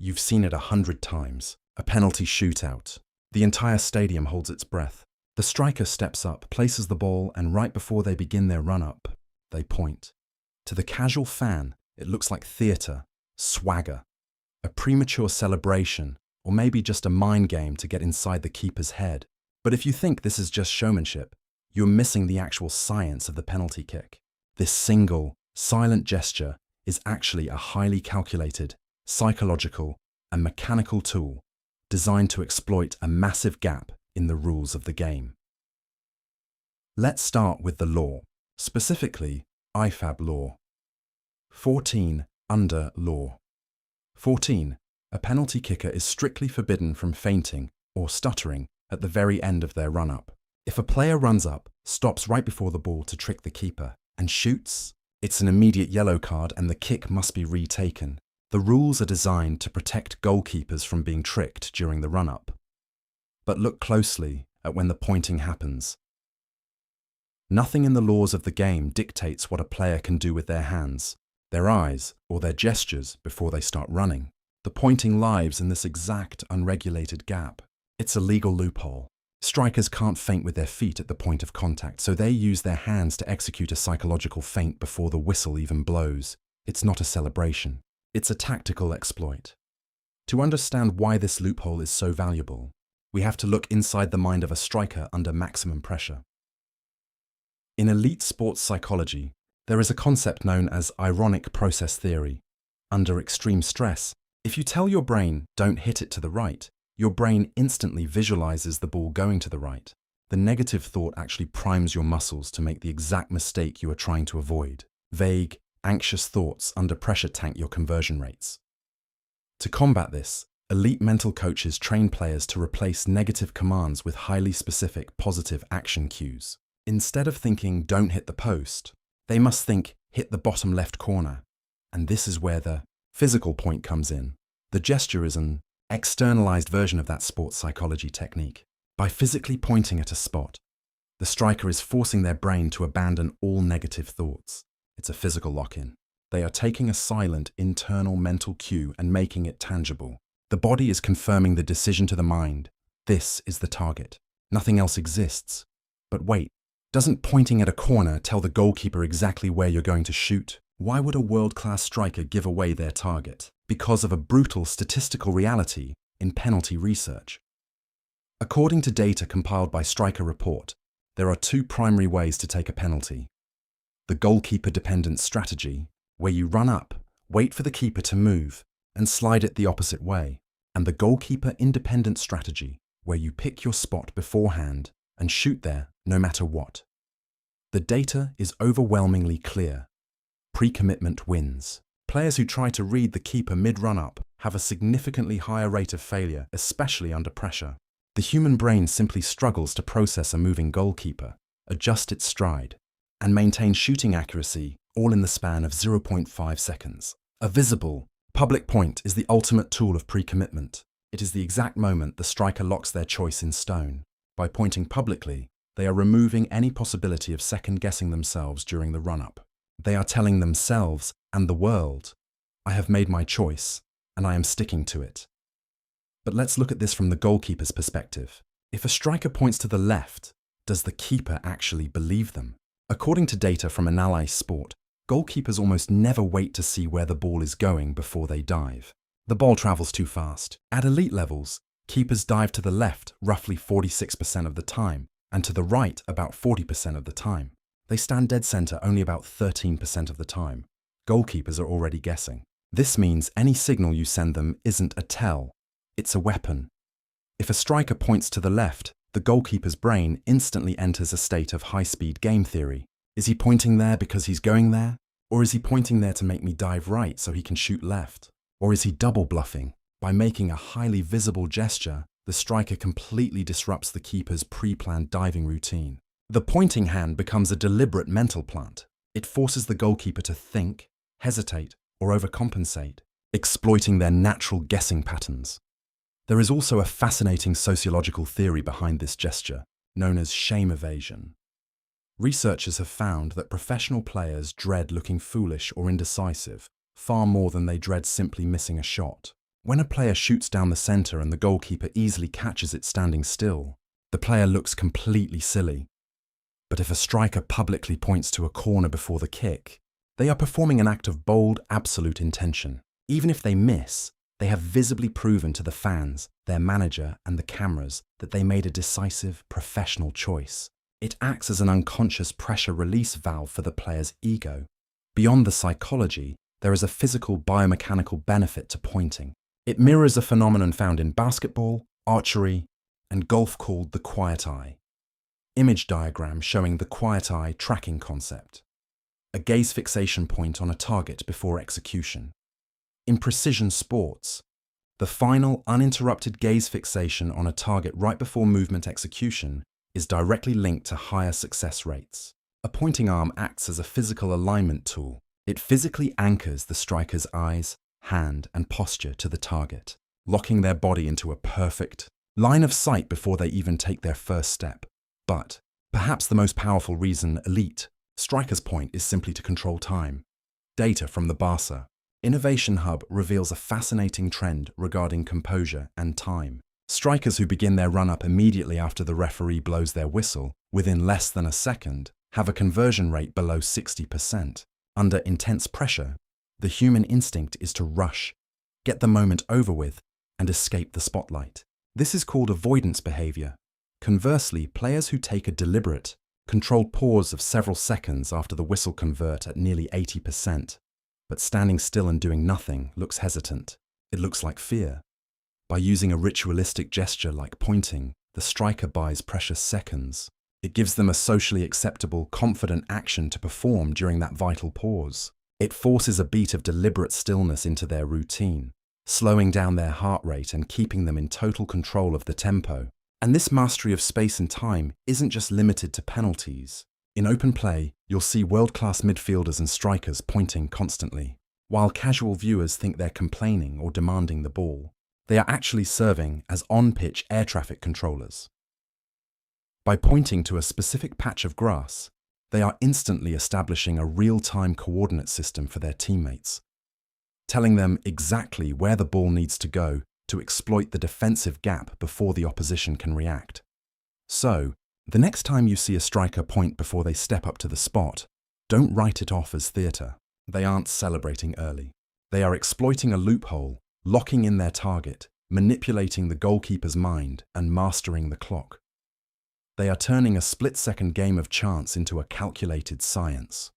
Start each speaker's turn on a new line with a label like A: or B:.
A: You've seen it 100 times. A penalty shootout. The entire stadium holds its breath. The striker steps up, places the ball, and right before they begin their run-up, they point. To the casual fan, it looks like theatre, swagger, a premature celebration, or maybe just a mind game to get inside the keeper's head. But if you think this is just showmanship, you're missing the actual science of the penalty kick. This single, silent gesture is actually a highly calculated, psychological, and mechanical tool designed to exploit a massive gap in the rules of the game. Let's start with the law, specifically IFAB law. 14 under law. 14. A penalty kicker is strictly forbidden from feinting or stuttering at the very end of their run-up. If a player runs up, stops right before the ball to trick the keeper, and shoots, it's an immediate yellow card and the kick must be retaken. The rules are designed to protect goalkeepers from being tricked during the run-up. But look closely at when the pointing happens. Nothing in the laws of the game dictates what a player can do with their hands, their eyes, or their gestures before they start running. The pointing lives in this exact unregulated gap. It's a legal loophole. Strikers can't feint with their feet at the point of contact, so they use their hands to execute a psychological feint before the whistle even blows. It's not a celebration. It's a tactical exploit. To understand why this loophole is so valuable, we have to look inside the mind of a striker under maximum pressure. In elite sports psychology, there is a concept known as ironic process theory. Under extreme stress, if you tell your brain, don't hit it to the right, your brain instantly visualizes the ball going to the right. The negative thought actually primes your muscles to make the exact mistake you are trying to avoid. Vague, anxious thoughts under pressure tank your conversion rates. To combat this, elite mental coaches train players to replace negative commands with highly specific positive action cues. Instead of thinking, don't hit the post, they must think, hit the bottom left corner. And this is where the physical point comes in. The gesture is an externalized version of that sports psychology technique. By physically pointing at a spot, the striker is forcing their brain to abandon all negative thoughts. It's a physical lock-in. They are taking a silent, internal mental cue and making it tangible. The body is confirming the decision to the mind. This is the target. Nothing else exists. But wait, doesn't pointing at a corner tell the goalkeeper exactly where you're going to shoot? Why would a world-class striker give away their target? Because of a brutal statistical reality in penalty research. According to data compiled by Striker Report, there are two primary ways to take a penalty. The goalkeeper-dependent strategy, where you run up, wait for the keeper to move, and slide it the opposite way, and the goalkeeper-independent strategy, where you pick your spot beforehand and shoot there no matter what. The data is overwhelmingly clear. Pre-commitment wins. Players who try to read the keeper mid-run-up have a significantly higher rate of failure, especially under pressure. The human brain simply struggles to process a moving goalkeeper, adjust its stride, and maintain shooting accuracy all in the span of 0.5 seconds. A visible, public point is the ultimate tool of pre-commitment. It is the exact moment the striker locks their choice in stone. By pointing publicly, they are removing any possibility of second-guessing themselves during the run-up. They are telling themselves and the world, I have made my choice, and I am sticking to it. But let's look at this from the goalkeeper's perspective. If a striker points to the left, does the keeper actually believe them? According to data from Analyze Sport, goalkeepers almost never wait to see where the ball is going before they dive. The ball travels too fast. At elite levels, keepers dive to the left roughly 46% of the time, and to the right about 40% of the time. They stand dead center only about 13% of the time. Goalkeepers are already guessing. This means any signal you send them isn't a tell, it's a weapon. If a striker points to the left, the goalkeeper's brain instantly enters a state of high-speed game theory. Is he pointing there because he's going there? Or is he pointing there to make me dive right so he can shoot left? Or is he double bluffing? By making a highly visible gesture, the striker completely disrupts the keeper's pre-planned diving routine. The pointing hand becomes a deliberate mental plant. It forces the goalkeeper to think, hesitate, or overcompensate, exploiting their natural guessing patterns. There is also a fascinating sociological theory behind this gesture, known as shame evasion. Researchers have found that professional players dread looking foolish or indecisive far more than they dread simply missing a shot. When a player shoots down the center and the goalkeeper easily catches it standing still, the player looks completely silly. But if a striker publicly points to a corner before the kick, they are performing an act of bold, absolute intention. Even if they miss, they have visibly proven to the fans, their manager, and the cameras that they made a decisive, professional choice. It acts as an unconscious pressure release valve for the player's ego. Beyond the psychology, there is a physical, biomechanical benefit to pointing. It mirrors a phenomenon found in basketball, archery, and golf called the quiet eye. Image diagram showing the quiet eye tracking concept. A gaze fixation point on a target before execution. In precision sports, the final uninterrupted gaze fixation on a target right before movement execution is directly linked to higher success rates. A pointing arm acts as a physical alignment tool. It physically anchors the striker's eyes, hand, and posture to the target, locking their body into a perfect line of sight before they even take their first step. But perhaps the most powerful reason elite strikers point is simply to control time. Data from the Barca Innovation Hub reveals a fascinating trend regarding composure and time. Strikers who begin their run-up immediately after the referee blows their whistle, within less than a second, have a conversion rate below 60%. Under intense pressure, the human instinct is to rush, get the moment over with, and escape the spotlight. This is called avoidance behavior. Conversely, players who take a deliberate, controlled pause of several seconds after the whistle convert at nearly 80%. But standing still and doing nothing looks hesitant. It looks like fear. By using a ritualistic gesture like pointing, the striker buys precious seconds. It gives them a socially acceptable, confident action to perform during that vital pause. It forces a beat of deliberate stillness into their routine, slowing down their heart rate and keeping them in total control of the tempo. And this mastery of space and time isn't just limited to penalties. In open play, you'll see world-class midfielders and strikers pointing constantly. While casual viewers think they're complaining or demanding the ball, they are actually serving as on-pitch air traffic controllers. By pointing to a specific patch of grass, they are instantly establishing a real-time coordinate system for their teammates, telling them exactly where the ball needs to go to exploit the defensive gap before the opposition can react. So, the next time you see a striker point before they step up to the spot, don't write it off as theatre. They aren't celebrating early. They are exploiting a loophole, locking in their target, manipulating the goalkeeper's mind, and mastering the clock. They are turning a split-second game of chance into a calculated science.